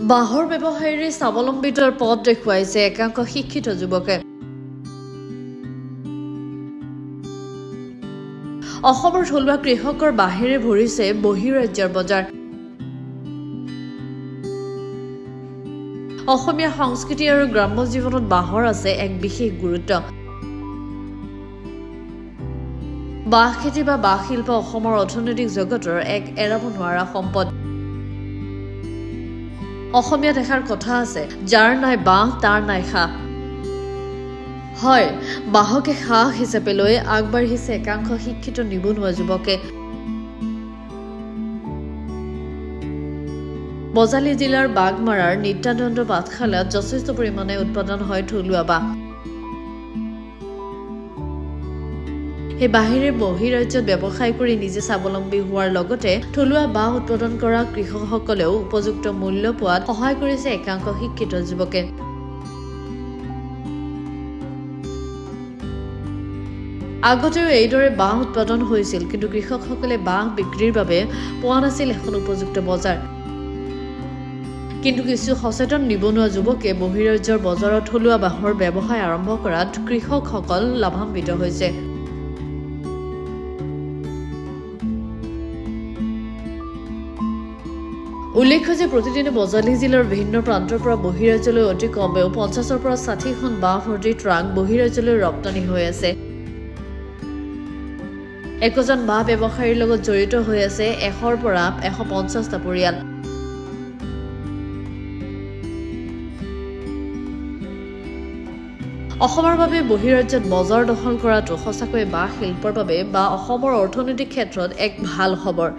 বাহৰ ব্যৱসায়ীৰে স্বাৱলম্বিতাৰ পথ দেখুৱাইছে একাংশ শিক্ষিত যুৱকে। অসমৰ থলুৱা কৃষকৰ বাঁহেৰে ভৰিছে বহিঃৰাজ্যৰ বজাৰ। অসমীয়া সংস্কৃতি আৰু গ্ৰাম্য জীৱনত বাঁহৰ আছে এক বিশেষ গুৰুত্ব। বাঁহ খেতি বা বাঁহ শিল্প অসমৰ অৰ্থনৈতিক জগতৰ এক এৰাব নোৱাৰা সম্পদ। অসমীয়াত এষাৰ কথা আছে, যাৰ নাই বাঁহ তাৰ নাই সাহ। হয়, বাঁহকে সাহ হিচাপে লৈ আগবাঢ়িছে একাংশ শিক্ষিত নিবনুৱা যুৱকে। বজালী জিলাৰ বাগমাৰাৰ নিত্যানন্দ পাঠশালাত যথেষ্ট পৰিমাণে উৎপাদন হয় থলুৱা বাঁহ। সেই বাঁহেৰে বহিঃৰাজ্যত ব্যৱসায় কৰি নিজে স্বাৱলম্বী হোৱাৰ লগতে থলুৱা বাঁহ উৎপাদন কৰা কৃষকসকলেও উপযুক্ত মূল্য পোৱাত সহায় কৰিছে একাংশ শিক্ষিত যুৱকে। আগতেও এইদৰে বাঁহ উৎপাদন হৈছিল, কিন্তু কৃষকসকলে বাঁহ বিক্ৰীৰ বাবে পোৱা নাছিল এখন উপযুক্ত বজাৰ। কিন্তু কিছু সচেতন নিবনুৱা যুৱকে বহিঃৰাজ্যৰ বজাৰত থলুৱা বাঁহৰ ব্যৱসায় আৰম্ভ কৰাত কৃষকসকল লাভান্বিত হৈছে। উল্লেখ্য যে প্ৰতিদিনে বজালী জিলাৰ বিভিন্ন প্ৰান্তৰ পৰা বহিঃৰাজ্যলৈ অতি কমেও 50ৰ পৰা 60খন বাঁহ ভৰ্তি ট্ৰাক বহিঃৰাজ্যলৈ ৰপ্তানি হৈ আছে। একোজন বাঁহ ব্যৱসায়ীৰ লগত জড়িত হৈ আছে 100ৰ পৰা 150টা পৰিয়াল। অসমৰ বাবে বহিঃৰাজ্যত বজাৰ দখল কৰাটো সঁচাকৈয়ে বাঁহ শিল্পৰ বাবে বা অসমৰ অৰ্থনৈতিক ক্ষেত্ৰত এক ভাল খবৰ।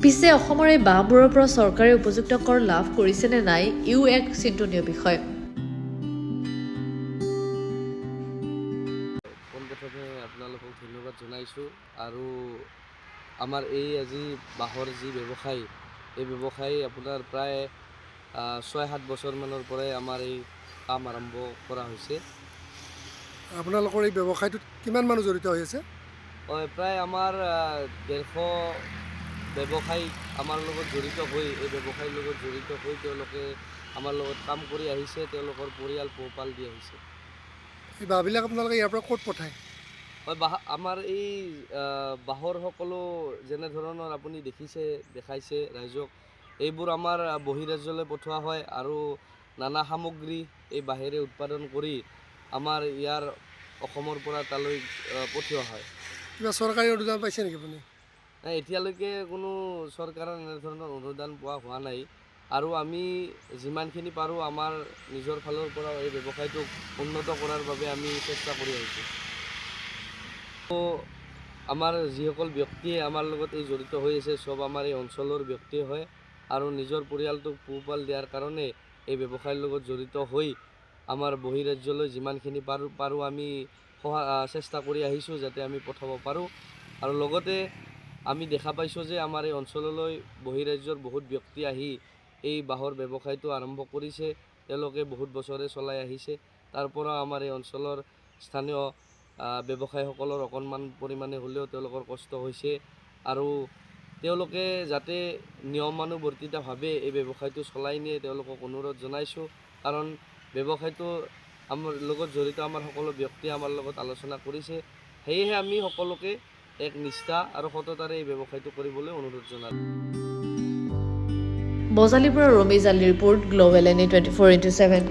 পিছে অসমৰ এই বাঁহবোৰৰ পৰা চৰকাৰে উপযুক্ত কৰ লাভ কৰিছে নে নাই, ইও এক চিন্তনীয় বিষয়। পোনপ্ৰথমে আপোনালোকক ধন্যবাদ জনাইছোঁ। আৰু আমাৰ এই আজি বাঁহৰ যি ব্যৱসায়, এই ব্যৱসায় আপোনাৰ প্ৰায় 6-7 বছৰমানৰ পৰাই আমাৰ এই কাম আৰম্ভ কৰা হৈছে। আপোনালোকৰ এই ব্যৱসায়টোত কিমান মানুহ জড়িত হৈ আছে? হয়, প্ৰায় আমাৰ 150 ব্যৱসায়ী আমাৰ লগত জড়িত হৈ এই ব্যৱসায়ীৰ লগত জড়িত হৈ তেওঁলোকে আমাৰ লগত কাম কৰি আহিছে, তেওঁলোকৰ পৰিয়াল পোহপাল দি আহিছে। এই বাঁহবিলাক আপোনালোকে ইয়াৰ পৰা ক'ত পঠায়? হয়, আমাৰ এই বাঁহৰ সকলো যেনেধৰণৰ আপুনি দেখাইছে ৰাইজক, এইবোৰ আমাৰ বহিঃৰাজ্যলৈ পঠোৱা হয় আৰু নানা সামগ্ৰী এই বাঁহেৰে উৎপাদন কৰি আমাৰ ইয়াৰ অসমৰ পৰা তালৈ পঠিওৱা হয়। কিবা চৰকাৰী অনুদান পাইছে নেকি আপুনি? নাই, এতিয়ালৈকে কোনো চৰকাৰৰ এনেধৰণৰ অনুদান পোৱা হোৱা নাই। আৰু আমি যিমানখিনি পাৰোঁ আমাৰ নিজৰ ফালৰ পৰা এই ব্যৱসায়টোক উন্নত কৰাৰ বাবে আমি চেষ্টা কৰি আহিছোঁ। আমাৰ যিসকল ব্যক্তিয়ে আমাৰ লগত এই জড়িত হৈ আছে, চব আমাৰ এই অঞ্চলৰ ব্যক্তিয়ে হয় আৰু নিজৰ পৰিয়ালটোক পোহপাল দিয়াৰ কাৰণে এই ব্যৱসায়ৰ লগত জড়িত হৈ আমাৰ বহিঃৰাজ্যলৈ যিমানখিনি পাৰোঁ আমি চেষ্টা কৰি আহিছোঁ যাতে আমি পঠাব পাৰোঁ। আৰু লগতে আমি দেখা পাইছোঁ যে আমাৰ এই অঞ্চললৈ বহিঃৰাজ্যৰ বহুত ব্যক্তি আহি এই বাঁহৰ ব্যৱসায়টো আৰম্ভ কৰিছে। তেওঁলোকে বহুত বছৰে চলাই আহিছে। তাৰ পৰা আমাৰ এই অঞ্চলৰ স্থানীয় ব্যৱসায়ীসকলৰ অকণমান পৰিমাণে হ'লেও তেওঁলোকৰ কষ্ট হৈছে আৰু তেওঁলোকে যাতে নিয়মানুৱৰ্তিতাভাৱে এই ব্যৱসায়টো চলাই নিয়ে তেওঁলোকক অনুৰোধ জনাইছোঁ। কাৰণ ব্যৱসায়টো আমাৰ লগত জড়িত আমাৰ সকলো ব্যক্তিয়ে আমাৰ লগত আলোচনা কৰিছে। সেয়েহে আমি সকলোকে এক নিষ্ঠা আৰু সততাৰে এই ব্যৱসায়টো কৰিবলৈ অনুৰোধ জনালোঁ। বজালীৰ পৰা ৰমেশ আলীৰ ৰিপৰ্ট, গ্ল'বেল NA 24/7।